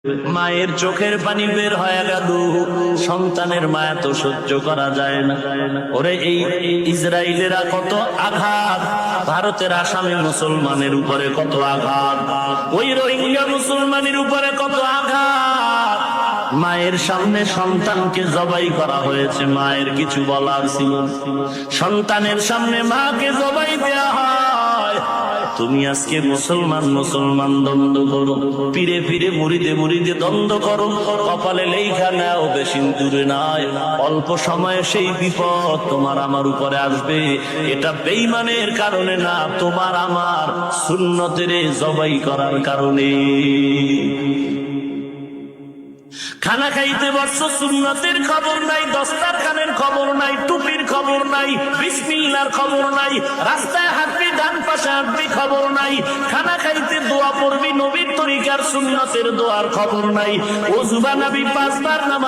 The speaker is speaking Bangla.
মায়ের চোখের পানি বের হয়ে গেল, সন্তানের মায়া তো সহ্য করা যায় না। ওরে এই ইসরায়েলেরা কত আঘাত, ভারতের আসামি মুসলমানের উপরে কত আঘাত, ওই রোহিঙ্গা মুসলমানের উপরে কত আঘাত। মায়ের সামনে সন্তানকে জবাই করা হয়েছে, মায়ের কিছু বলার ছিল। সন্তানের সামনে মাকে জবাই দেয়া হয়। তুমি আজকে মুসলমান মুসলমান দ্বন্দ্ব করো, ফিরে ফিরে মুড়িদে মুড়িদে দ্বন্দ্ব করো, কপালে লেখা নাও বেশি দূরে নাই, অল্প সময়ে সেই বিপদ তোমার আমার উপরে আসবে। এটা বেঈমানের কারণে না, তোমার আমার সুন্নতের জবাই করার কারণে। খানা খাইতে বসছো, সুন্নতের খবর নাই, দস্তারখানের খবর নাই, টুপির খবর নাই, বিসমিল্লাহর খবর নাই, রাস্তায় হাঁটবি ডান পাশে হাঁটবি খবর নাই, খানা খাইতে দোয়া পড়বি নবীর তরিকার সুন্নতের দোয়ার খবর নাই, ওযু বানাবি 5 বার নামাজ